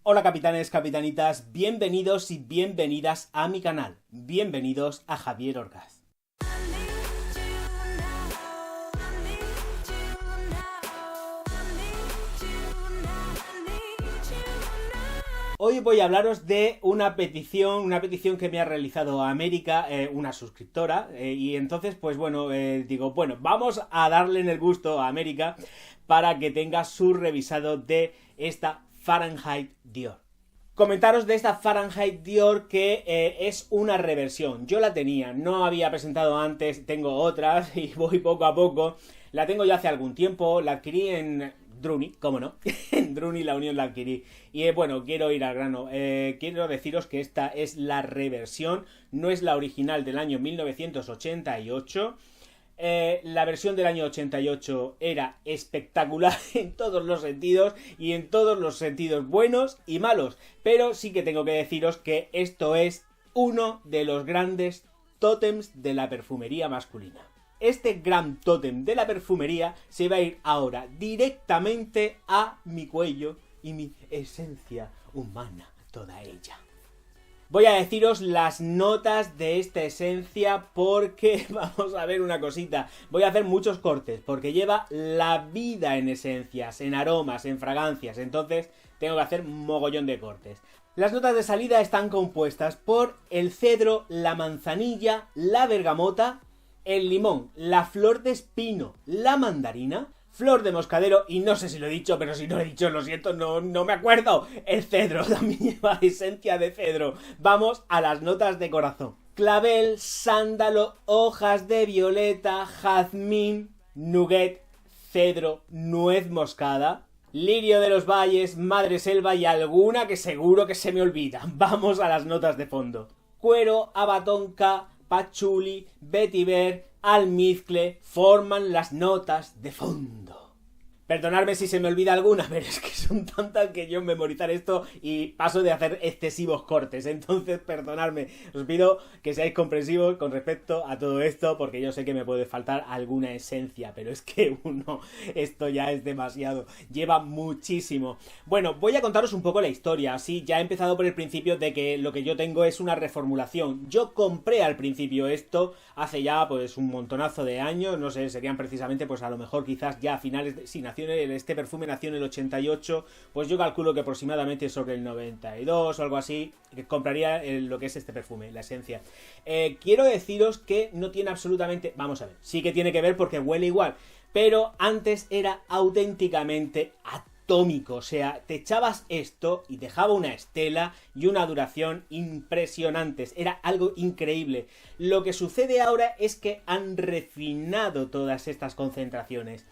Hola capitanes, capitanitas, bienvenidos y bienvenidas a mi canal. Bienvenidos a Javier Orgaz. Hoy voy a hablaros de una petición que me ha realizado América, una suscriptora, y entonces, pues bueno, digo, bueno, vamos a darle en el gusto a América para que tenga su revisado de esta Fahrenheit Dior. Comentaros de esta Fahrenheit Dior que es una reversión. Yo la tenía, no había presentado antes, tengo otras y voy poco a poco. La tengo ya hace algún tiempo, la adquirí en Druni, ¿cómo no? En Druni La Unión la adquirí. Y bueno, quiero ir al grano. Quiero deciros que esta es la reversión, no es la original del año 1988. La versión del año 88 era espectacular en todos los sentidos y en todos los sentidos buenos y malos, pero sí que tengo que deciros que esto es uno de los grandes tótems de la perfumería masculina. Este gran tótem de la perfumería se va a ir ahora directamente a mi cuello y mi esencia humana, toda ella. Voy a deciros las notas de esta esencia porque vamos a ver una cosita. Voy a hacer muchos cortes porque lleva la vida en esencias, en aromas, en fragancias. Entonces tengo que hacer mogollón de cortes. Las notas de salida están compuestas por el cedro, la manzanilla, la bergamota, el limón, la flor de espino, la mandarina, flor de moscadero y no sé si lo he dicho, pero si no lo he dicho, lo siento, no me acuerdo. El cedro también lleva esencia de cedro. Vamos a las notas de corazón. Clavel, sándalo, hojas de violeta, jazmín, nugget, cedro, nuez moscada, lirio de los valles, madreselva y alguna que seguro que se me olvida. Vamos a las notas de fondo. Cuero, abatonca, pachuli, vetiver, almizcle forman las notas de fondo. Perdonadme si se me olvida alguna, pero es que son tantas que yo memorizar esto y paso de hacer excesivos cortes. Entonces, perdonadme. Os pido que seáis comprensivos con respecto a todo esto, porque yo sé que me puede faltar alguna esencia, pero es que esto ya es demasiado. Lleva muchísimo. Bueno, voy a contaros un poco la historia. Sí, ya he empezado por el principio de que lo que yo tengo es una reformulación. Yo compré al principio esto hace ya pues un montonazo de años, no sé, serían precisamente pues a lo mejor quizás ya a finales de... Sí, este perfume nació en el 88, pues yo calculo que aproximadamente sobre el 92 o algo así, que compraría lo que es este perfume, la esencia. Quiero deciros que no tiene absolutamente... Vamos a ver, sí que tiene que ver porque huele igual, pero antes era auténticamente atómico, o sea, te echabas esto y dejaba una estela y una duración impresionantes, era algo increíble. Lo que sucede ahora es que han refinado todas estas concentraciones.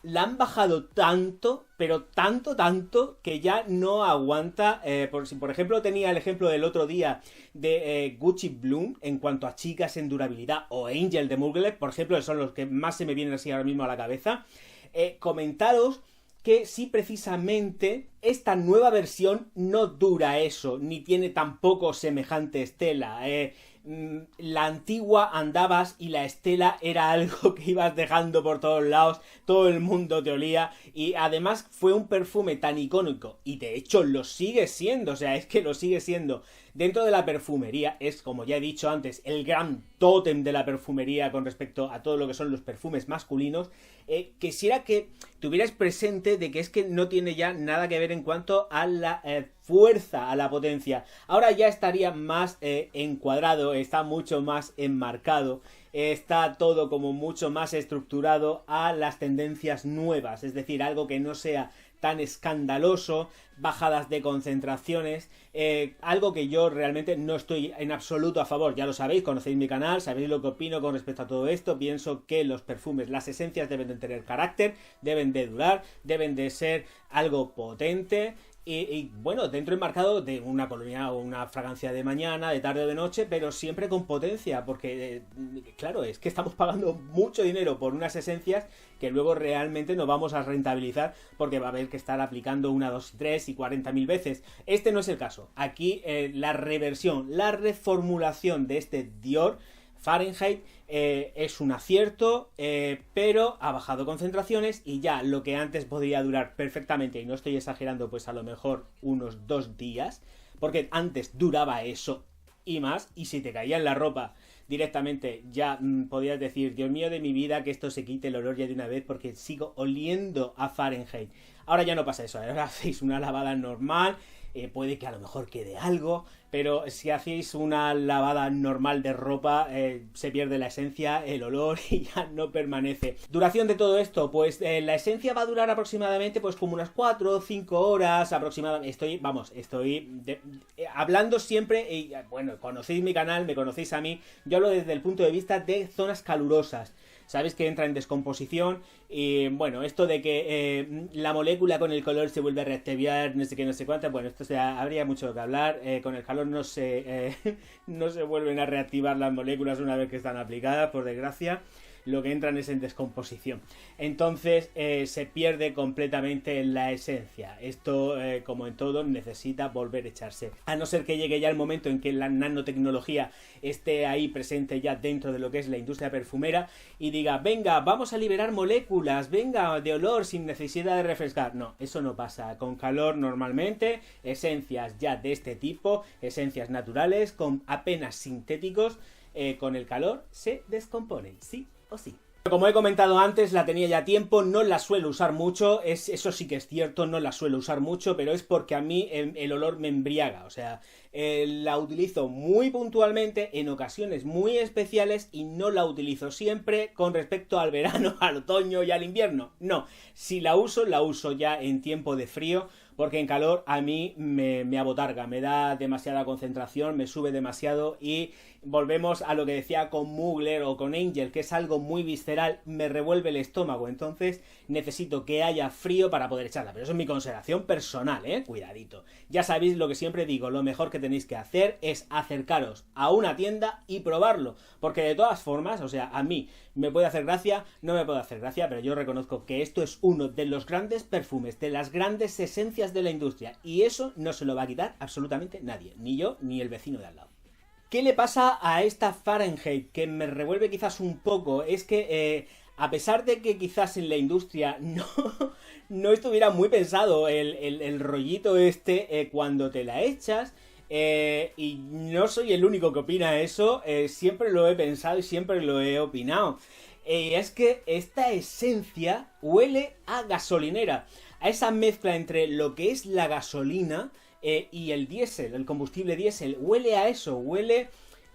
La han bajado tanto, pero tanto, que ya no aguanta. Por ejemplo, tenía el ejemplo del otro día de Gucci Bloom en cuanto a chicas en durabilidad, o Angel de Mugler, por ejemplo, que son los que más se me vienen así ahora mismo a la cabeza. Comentaros que sí, precisamente esta nueva versión no dura eso, ni tiene tampoco semejante estela. La antigua andabas y la estela era algo que ibas dejando por todos lados, todo el mundo te olía, y además fue un perfume tan icónico, y de hecho lo sigue siendo, o sea, es que lo sigue siendo. Dentro de la perfumería es, como ya he dicho antes, el gran tótem de la perfumería con respecto a todo lo que son los perfumes masculinos. Quisiera que tuvierais presente de que es que no tiene ya nada que ver en cuanto a la fuerza, a la potencia. Ahora ya estaría más encuadrado, está mucho más enmarcado, está todo como mucho más estructurado a las tendencias nuevas, es decir, algo que no sea tan escandaloso, bajadas de concentraciones, algo que yo realmente no estoy en absoluto a favor. Ya lo sabéis, conocéis mi canal, sabéis lo que opino con respecto a todo esto. Pienso que los perfumes, las esencias deben de tener carácter, deben de durar, deben de ser algo potente. Y bueno, dentro enmarcado de una colonia o una fragancia de mañana, de tarde o de noche, pero siempre con potencia, porque claro, es que estamos pagando mucho dinero por unas esencias que luego realmente no vamos a rentabilizar porque va a haber que estar aplicando 1, 2, 3 y 40.000 veces. Este no es el caso. Aquí la reversión, la reformulación de este Dior Fahrenheit, es un acierto, pero ha bajado concentraciones y ya lo que antes podría durar perfectamente, y no estoy exagerando, pues a lo mejor unos 2 días, porque antes duraba eso y más, y si te caía en la ropa directamente ya podías decir, Dios mío de mi vida, que esto se quite el olor ya de una vez porque sigo oliendo a Fahrenheit. Ahora ya no pasa eso, ahora hacéis una lavada normal, puede que a lo mejor quede algo, pero si hacéis una lavada normal de ropa, se pierde la esencia, el olor y ya no permanece. Duración de todo esto, pues la esencia va a durar aproximadamente pues como unas 4 o 5 horas aproximadamente. Estoy hablando siempre, y bueno, conocéis mi canal, me conocéis a mí, yo hablo desde el punto de vista de zonas calurosas. Sabéis que entra en descomposición y bueno, esto de que la molécula con el color se vuelve a reactivar, no sé qué, no sé cuánto, bueno, esto habría mucho que hablar. Con el calor no se vuelven a reactivar las moléculas una vez que están aplicadas, por desgracia. Lo que entran es en descomposición. Entonces se pierde completamente la esencia. Esto, como en todo, necesita volver a echarse. A no ser que llegue ya el momento en que la nanotecnología esté ahí presente ya dentro de lo que es la industria perfumera y diga, venga, vamos a liberar moléculas, venga, de olor sin necesidad de refrescar. No, eso no pasa. Con calor normalmente, esencias ya de este tipo, esencias naturales, con apenas sintéticos, con el calor se descomponen, sí o sí. Como he comentado antes, la tenía ya tiempo, no la suelo usar mucho, eso sí que es cierto, no la suelo usar mucho, pero es porque a mí el olor me embriaga, o sea, la utilizo muy puntualmente, en ocasiones muy especiales y no la utilizo siempre con respecto al verano, al otoño y al invierno, no, si la uso ya en tiempo de frío, porque en calor a mí me abotarga, me da demasiada concentración, me sube demasiado y volvemos a lo que decía con Mugler o con Angel, que es algo muy visceral, me revuelve el estómago, entonces necesito que haya frío para poder echarla, pero eso es mi consideración personal, cuidadito. Ya sabéis lo que siempre digo, lo mejor que tenéis que hacer es acercaros a una tienda y probarlo, porque de todas formas, o sea, a mí me puede hacer gracia, no me puede hacer gracia, pero yo reconozco que esto es uno de los grandes perfumes, de las grandes esencias de la industria, y eso no se lo va a quitar absolutamente nadie, ni yo ni el vecino de al lado. ¿Qué le pasa a esta Fahrenheit? Que me revuelve quizás un poco, es que a pesar de que quizás en la industria no estuviera muy pensado el rollito cuando te la echas, y no soy el único que opina eso, siempre lo he pensado y siempre lo he opinado. Es que esta esencia huele a gasolinera, a esa mezcla entre lo que es la gasolina y el diésel, el combustible diésel, huele a eso,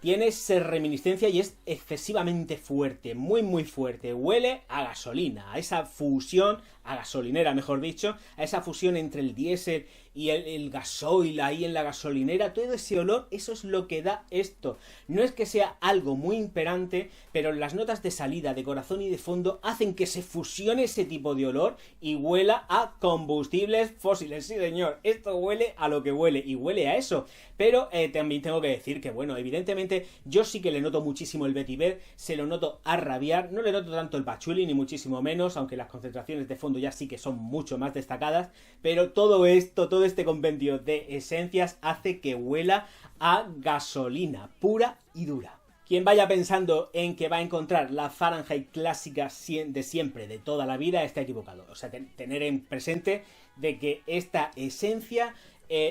tiene esa reminiscencia y es excesivamente fuerte, muy muy fuerte, huele a gasolina, a esa fusión, a gasolinera mejor dicho, a esa fusión entre el diésel y el gasoil ahí en la gasolinera, todo ese olor, eso es lo que da esto. No es que sea algo muy imperante, pero las notas de salida, de corazón y de fondo hacen que se fusione ese tipo de olor y huela a combustibles fósiles. Sí, señor, esto huele a lo que huele y huele a eso. Pero también tengo que decir que, bueno, evidentemente yo sí que le noto muchísimo el vetiver, se lo noto a rabiar, no le noto tanto el patchouli ni muchísimo menos, aunque las concentraciones de fondo ya sí que son mucho más destacadas, pero todo este compendio de esencias hace que huela a gasolina pura y dura. Quien vaya pensando en que va a encontrar la Fahrenheit clásica de siempre, de toda la vida, está equivocado. O sea, tener en presente de que esta esencia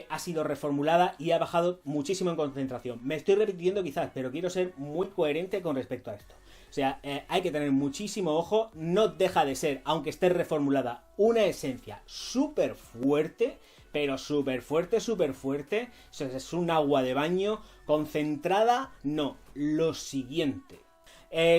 ha sido reformulada y ha bajado muchísimo en concentración. Me estoy repitiendo quizás, pero quiero ser muy coherente con respecto a esto. O sea, hay que tener muchísimo ojo, no deja de ser, aunque esté reformulada, una esencia súper fuerte, pero súper fuerte, o sea, es un agua de baño concentrada, no, lo siguiente.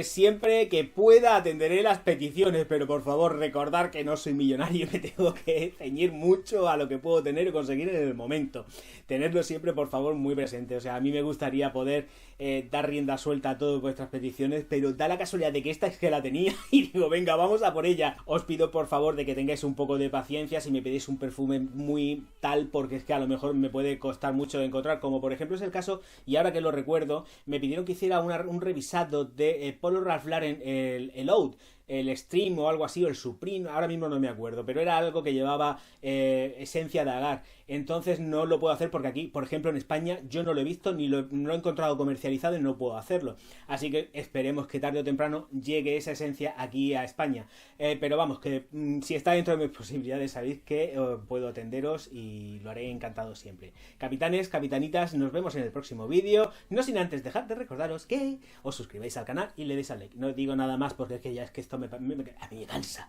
Siempre que pueda atenderé las peticiones, pero por favor recordar que no soy millonario y me tengo que ceñir mucho a lo que puedo tener y conseguir en el momento. Tenerlo siempre, por favor, muy presente. O sea, a mí me gustaría poder dar rienda suelta a todas vuestras peticiones, pero da la casualidad de que esta es que la tenía y digo, venga, vamos a por ella. Os pido por favor de que tengáis un poco de paciencia si me pedís un perfume muy tal, porque es que a lo mejor me puede costar mucho de encontrar, como por ejemplo es el caso, y ahora que lo recuerdo, me pidieron que hiciera un revisado de Polo Ralph Lauren, el Oud. el Stream o algo así, o el Supreme, ahora mismo no me acuerdo, pero era algo que llevaba esencia de agar. Entonces no lo puedo hacer porque aquí, por ejemplo, en España yo no lo he visto ni no lo he encontrado comercializado y no puedo hacerlo. Así que esperemos que tarde o temprano llegue esa esencia aquí a España. Pero vamos, que si está dentro de mis posibilidades, sabéis que puedo atenderos y lo haré encantado siempre. Capitanes, capitanitas, nos vemos en el próximo vídeo. No sin antes dejar de recordaros que os suscribáis al canal y le deis al like. No digo nada más porque es que ya es que esto a mí me cansa.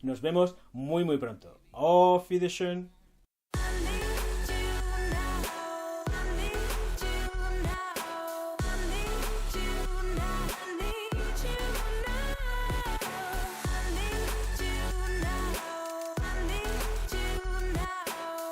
Nos vemos muy muy pronto. Auf Wiedersehen.